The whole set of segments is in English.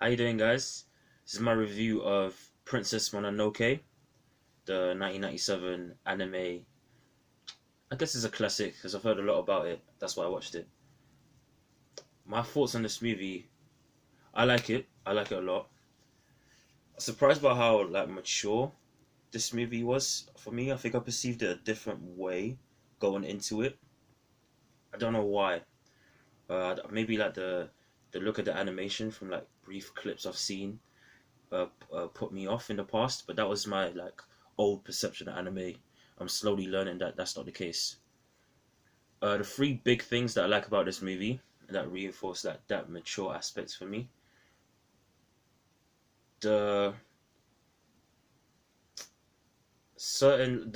How you doing, guys? This is my review of Princess Mononoke, the 1997 anime. I guess it's a classic because I've heard a lot about it. That's why I watched it. My thoughts on this movie: I like it. I like it a lot. Surprised by how mature this movie was for me. I think I perceived it a different way going into it. I don't know why. Maybe the look of the animation from brief clips I've seen put me off in the past, but that was my old perception of anime. I'm slowly learning that that's not the case. The three big things that I like about this movie that reinforce that mature aspect for me: the the certain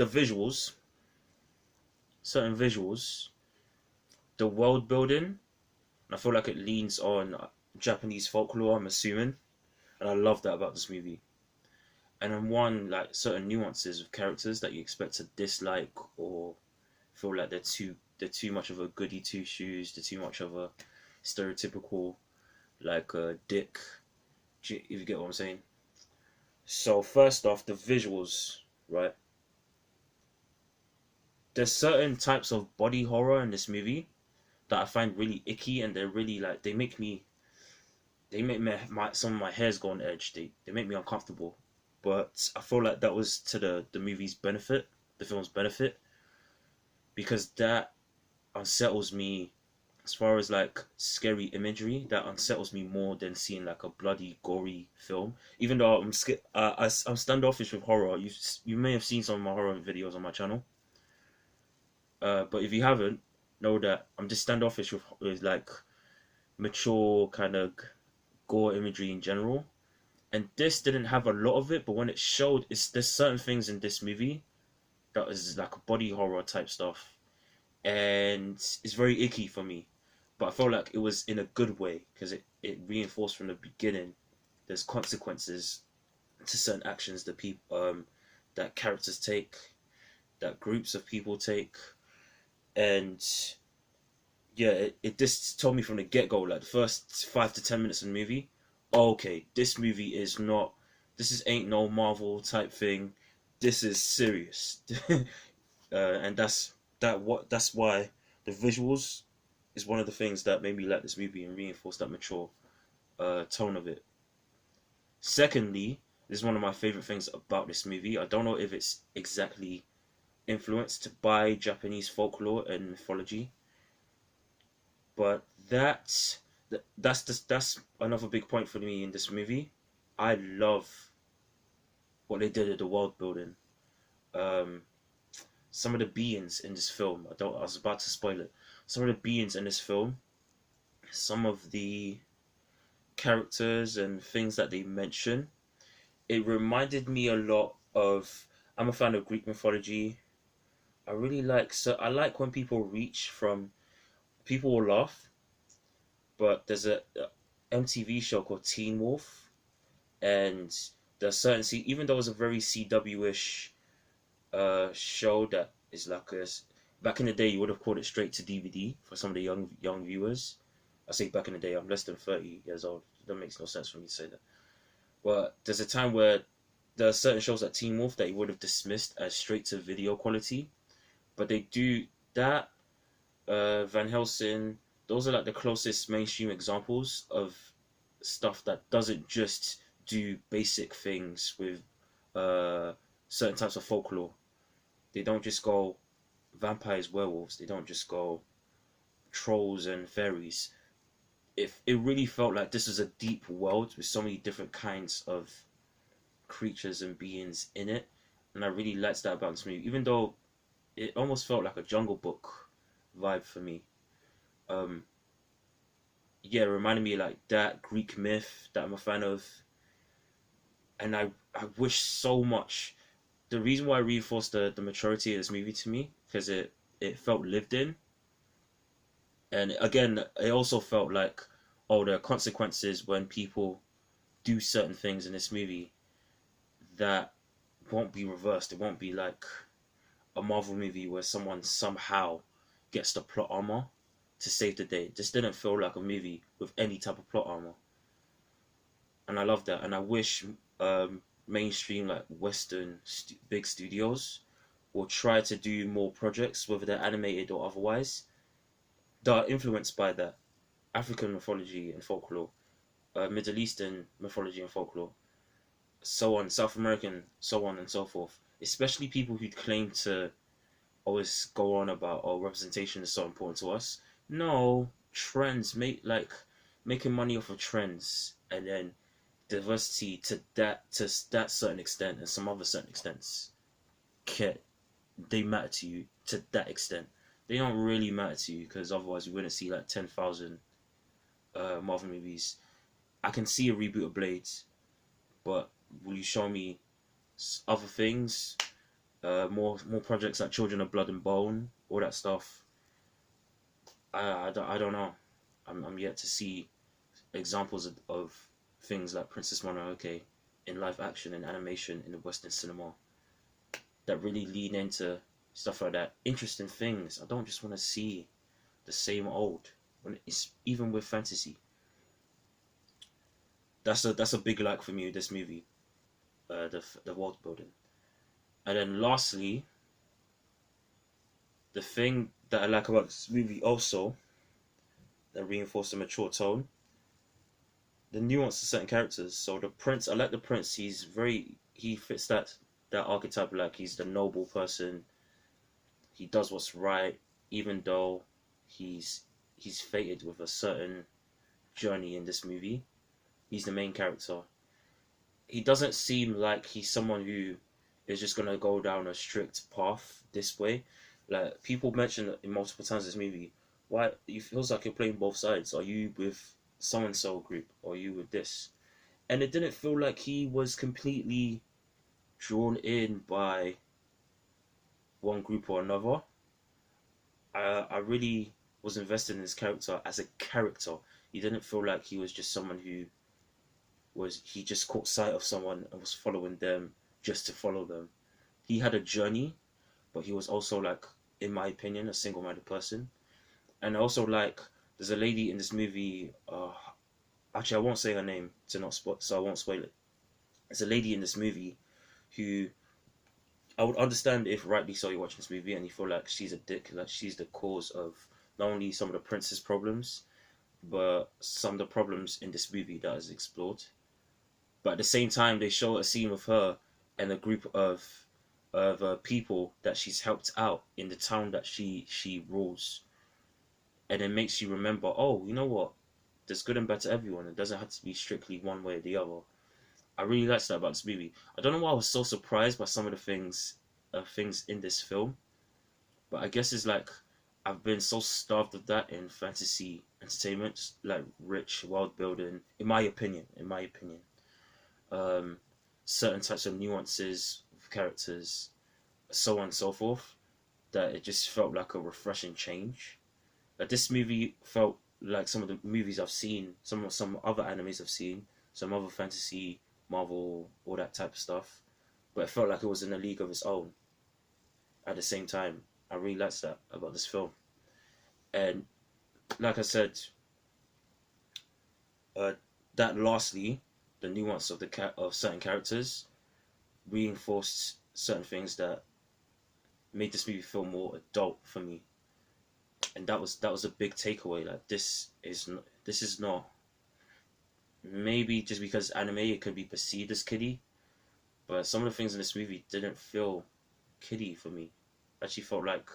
visuals, the world building. I feel like it leans on Japanese folklore. I'm assuming, and I love that about this movie. And then certain nuances of characters that you expect to dislike or feel like they're too much of a goody two shoes. They're too much of a stereotypical dick. If you get what I'm saying. So first off, the visuals, right? There's certain types of body horror in this movie that I find really icky, and they're really they make some of my hairs go on edge. They make me uncomfortable. But I feel like that was to the movie's benefit, the film's benefit, because that unsettles me as far as scary imagery. That unsettles me more than seeing a bloody, gory film. Even though I'm standoffish with horror. You may have seen some of my horror videos on my channel. But if you haven't, know that I'm just standoffish with mature kind of gore imagery in general. And this didn't have a lot of it, but when it showed, there's certain things in this movie that is like a body horror type stuff, and it's very icky for me. But I felt like it was in a good way because it reinforced from the beginning. There's consequences to certain actions that that characters take, that groups of people take, and yeah, it just told me from the get go, the first 5 to 10 minutes of the movie, okay, this movie is not, ain't no Marvel type thing. This is serious, and that's why the visuals is one of the things that made me like this movie and reinforce that mature tone of it. Secondly, this is one of my favorite things about this movie. I don't know if it's exactly influenced by Japanese folklore and mythology, but that's another big point for me in this movie. I love what they did at the world building. Um, some of the beings in this film, I was about to spoil it. Some of the beings in this film, some of the characters and things that they mention, it reminded me a lot of. I'm a fan of Greek mythology. I like when people reach from. People will laugh, but there's a MTV show called Teen Wolf, and there's certain even though it's a very CW-ish show that is back in the day you would have called it straight to DVD for some of the young viewers. I say back in the day, I'm less than 30 years old. That makes no sense for me to say that. But there's a time where there are certain shows like Teen Wolf that you would have dismissed as straight to video quality, but they do that. Van Helsing, those are the closest mainstream examples of stuff that doesn't just do basic things with certain types of folklore. They don't just go vampires, werewolves. They don't just go trolls and fairies. If it really felt like this was a deep world with so many different kinds of creatures and beings in it, and I really liked that about this movie. Even though it almost felt like a Jungle Book vibe for me. Yeah, it reminded me that Greek myth that I'm a fan of, and I wish so much. The reason why I reinforced the maturity of this movie to me because it felt lived in, and again, it also felt like, oh, there are consequences when people do certain things in this movie that won't be reversed. It won't be like a Marvel movie where someone somehow gets the plot armor to save the day. This didn't feel like a movie with any type of plot armor. and I love that. And I wish mainstream like Western big studios will try to do more projects, whether they're animated or otherwise, that are influenced by that African mythology and folklore, Middle Eastern mythology and folklore, so on, South American, so on and so forth. Especially people who claim to always go on about, oh, representation is so important to us. No, trends making money off of trends, and then diversity to that certain extent and some other certain extents, can they matter to you to that extent. They don't really matter to you because otherwise we wouldn't see like 10,000 Marvel movies. I can see a reboot of Blades, but will you show me other things? More projects like Children of Blood and Bone, all that stuff. I don't know. I'm yet to see examples of things like Princess Mononoke in live action and animation in the Western cinema that really lean into stuff like that. Interesting things. I don't just want to see the same old. When it's even with fantasy. That's a big like for me. This movie, the world building, and then lastly, the thing that I like about this movie also that reinforced the mature tone, the nuance of certain characters. So the prince, I like the prince. He fits that archetype. Like he's the noble person. He does what's right, even though he's fated with a certain journey in this movie. He's the main character. He doesn't seem like he's someone who is just gonna go down a strict path this way. Like people mention in multiple times in this movie, why it feels like you're playing both sides. Are you with so and so group or are you with this? And it didn't feel like he was completely drawn in by one group or another. I really was invested in his character as a character. He didn't feel like he was just someone who he just caught sight of someone and was following them just to follow them. He had a journey, but he was also like, in my opinion, a single-minded person. And also like, there's a lady in this movie. Actually, I won't say her name to not spot, so I won't spoil it. There's a lady in this movie who I would understand if rightly so you're watching this movie and you feel like she's a dick, like she's the cause of not only some of the prince's problems, but some of the problems in this movie that is explored. But at the same time, they show a scene with her and a group of people that she's helped out in the town that she rules, and it makes you remember, oh, you know what? There's good and bad to everyone. It doesn't have to be strictly one way or the other. I really liked that about this movie. I don't know why I was so surprised by some of the things in this film, but I guess it's like I've been so starved of that in fantasy entertainment, like rich world building. In my opinion, um, certain types of nuances of characters, so on and so forth, that it just felt like a refreshing change. Like this movie felt like some of the movies I've seen, some other animes I've seen, some other fantasy, Marvel, all that type of stuff. But it felt like it was in a league of its own. At the same time, I really liked that about this film. And like I said, uh, that lastly, the nuance of of certain characters reinforced certain things that made this movie feel more adult for me. And that was a big takeaway. Like this is not, maybe just because anime it could be perceived as kiddie, but some of the things in this movie didn't feel kiddie for me. Actually felt like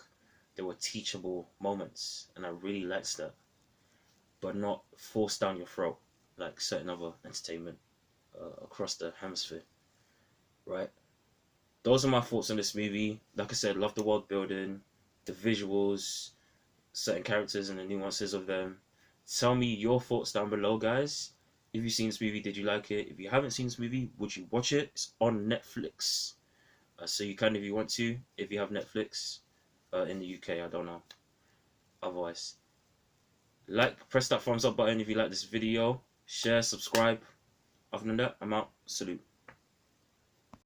they were teachable moments, and I really liked that. But not forced down your throat like certain other entertainment across the hemisphere, right? Those are my thoughts on this movie. Like I said, love the world building, the visuals, certain characters and the nuances of them. Tell me your thoughts down below, guys. If you've seen this movie, did you like it? If you haven't seen this movie, would you watch it? It's on Netflix. So you can if you want to, if you have Netflix. In the UK, I don't know. Otherwise, press that thumbs up button if you like this video. Share, subscribe. Other than that, I'm out. Salute.